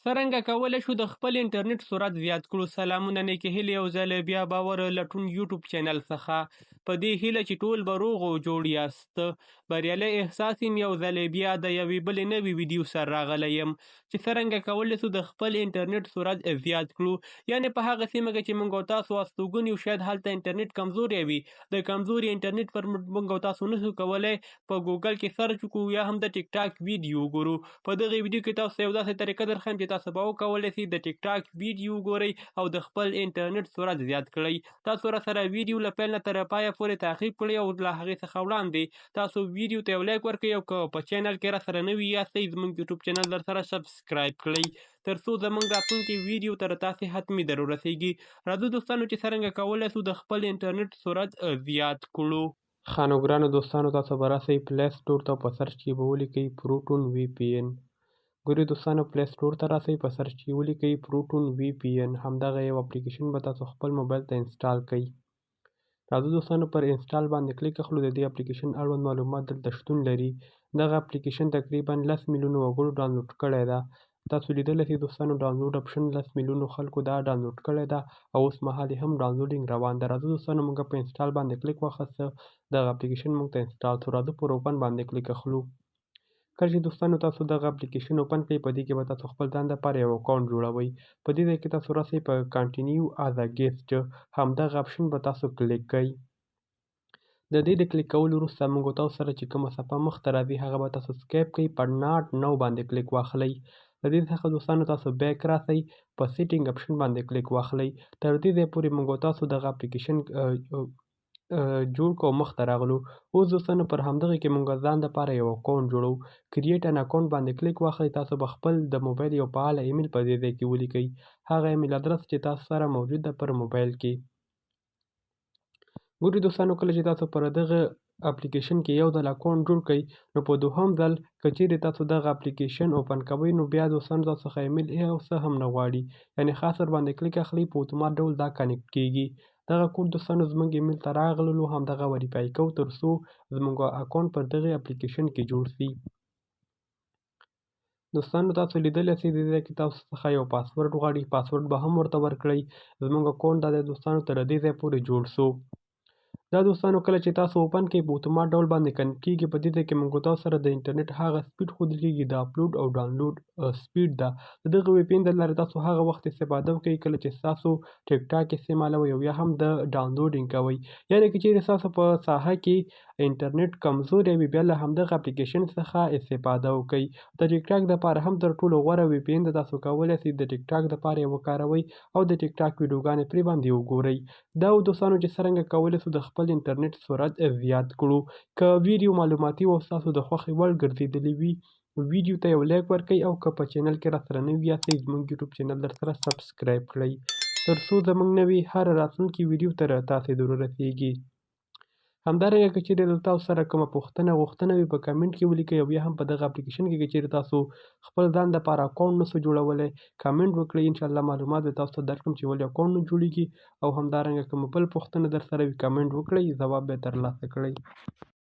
څرنګه کولی شو د خپل انټرنیټ سرعت زیات کړو؟ سلامونه، نیکې هیلې او ځل بیا باور لټون یوټیوب چینل څخه په دې هیله چې ټول به روغ او جوړ یاست. بریالی احساس یم یو ځل بیا د یوې بلې نوې ویډیو سره راغلی یم چې څرنګه کولی شو د خپل انټرنیټ سرعت زیات کړو. یعنې په هغه سیمه کې چې موږ او تاسو استوګن یو شاید هلته انټرنیټ کمزوری وي. د کمزوري انټرنیټ پر موږ او تاسو نشو کولی په ګوګل کې سرچ وکړو یا هم د ټیک ټاک ویډیو وګورو. په دغه ویډیو کې تاسو یو داسې طریقه درښیم چې تاسو به وکولی شئ د ټیک ټاک ویډیو وګورئ او د خپل انټرنیټ سرعت زیات کړئ. تاسو راسره ویډیو له پیل نه تر پایه پورې تعقیب کړئ او له هغې څخه وړاندې تاسو ویډیو ته یو لایک ورکړئ او که په چینل کې راسره نوي یاستئ زموږ یوټیوب چینل درسره سبسکرایب کړئ تر څو زموږ راتلونکي ویډیو تر تاسې حتمي در ورسیږي. راځو دوستانو چې څرنګه کولی شو د خپل انټرنیټ سرعت زیات کړو. ښه نو ګرانو دوستانو، تاسو به راسئ پلی سټور ته، په سرچ کې به ولیکئ پروټون وي پي این. ګورئ دوستانو، پلی سټور ته راسئ، په سرچ کې ولیکئ پروټون وي پي این. همدغه یو اپلیکیشن به تاسو خپل موبایل ته انسټال کړئ. راځو دوستانو، پر انسټال باندې کلیک اخلو. د دې اپلیکیشن اړوند معلومات دلته شتون لري. دغه اپلیکیشن تقریبا 10 میلیونو وګړو ډاونلوډ کړی ده. تاسو لیدلی شئ دوستانو ډاونلوډ اپشن 10 میلیونو خلکو دا ډاونلوډ کړی ده او اوس مهال یې هم ډاونلوډینګ روان ده. راځو دوستانو، موږ په انسټال باندې کلیک واخیسته، دغه اپلیکیشن موږ ته انسټال شو. راځو پر اوپن باندې کلیک اخلو. کله چې دوستانو تاسو دغه اپلیکیشن اوپن کړئ، په دې کې به تاسو خپل ځان دپاره یو اکاونټ جوړوئ. په دې ځای کې تاسو راسئ، په کنټینیو از ا ګیسټ همدغه اپشن به تاسو کلیک کړئ. د دې د کلیک کولو وروسته موږ او تاسو سره چې کومه صفحه مخته راځي هغه به تاسو سکیپ کړئ. په ناټ نو باندې کلیک واخلئ. د دې څخه دوستانو تاسو بیک راسئ، په سیټینګ اپشن باندې کلیک واخلئ. تر دې ځای پورې موږ او تاسو دغه اپلیکیشن جوړ کړو او مخته راغلو. اوس دوستانو پر همدغه کې موږ ځان دپاره یو اکاونټ جوړوو. کریټ ان اکاونټ باندې کلیک واخلئ. تاسو به خپل د موبایل یو فعاله ایمیل په دې ځای کې ولیکئ، هغه ایمیل ادرس چې تاسو سره موجود ده پر موبایل کې. ګورئ دوستانو، کله چې تاسو پر دغه اپلیکیشن کې یو ځل اکاونټ جوړ کړئ، نو په دوهم ځل که چیرې تاسو دغه اپلیکیشن اوپن کوئ، نو بیا دوستانو تاسو څخه ایمیل یو څه هم نه غواړي. یعنې خاص ور باندې کلیک اخلئ، په اتومات ډول دا کنیکټ کیږي. دغه کوډ دوستانو زموږ ایمیل ته راغللو، همدغه وریفای کوو تر څو زموږ اکاونټ پر دغې اپلیکیشن کې جوړ شي. دوستانو تاسو لیدلی شئ د دې ځای کې تاسو څخه یو پاسورډ غواړي، پاسورډ به هم ورته ورکړئ. زموږ اکاونټ دا دی دوستانو تر دې ځای پورې جوړ شو. دا دوستانو کله چې تاسو اوپن کړئ، په اتومات ډول باندې کنیکټ کیږي. په دې ځای کې موږ تاسو سره د انټرنیټ هغه سپیډ ښودل کیږي د اپلوډ او ډاونلوډ سپیډ ده. د دغه وی پي این د لارې تاسو هغه وخت استفاده وکړئ کله چې ستاسو ټیک ټاک استعمالوئ او یا هم د ډاونلوډینګ کوئ. یعنې که چیرې ستاسو په ساحه کې انټرنیټ کمزوری وي، بیا له همدغه اپلیکیشن څخه استفاده وکړئ. د ټیک ټاک دپاره هم تر ټولو غوره وی پي این د تاسو کولی شئ د ټیک ټاک دپاره یې وکاروئ او د ټیک ټاک ویډیوګانې پرې باندې وګورئ. دا و دوستانو چې څرنګه کولی شو د خپل انټرنیټ سرعت زیات کړو. که ویډیو معلوماتي او ستاسو د خوښې وړ ګرځېدلې وي، ویډیو ته یو لایک ورکړئ او که په چینل کې راسره نوي یاستئ زموږ یوټیوب چینل درسره سبسکرایب کړئ تر څو زموږ نوې هره راتلونکې ویډیو تر تاسې در ورسیږي. همدارنګه که چیرې له تاسو سره کومه غوښتنه وي په کمنټ کې ولیکئ او یا هم په دغه اپلیکیشن کې که چیرې تاسو خپل ځان دپاره اکاونټ نسو جوړولی، کمنټ وکړئ. انشاءالله معلومات به تاسو ته درکړم چې ولې اکاونټ نه جوړیږي او همدارنګه کومه بل پوښتنه درسره وي کمنټ وکړئ، ځواب به یې ترلاسه کړئ.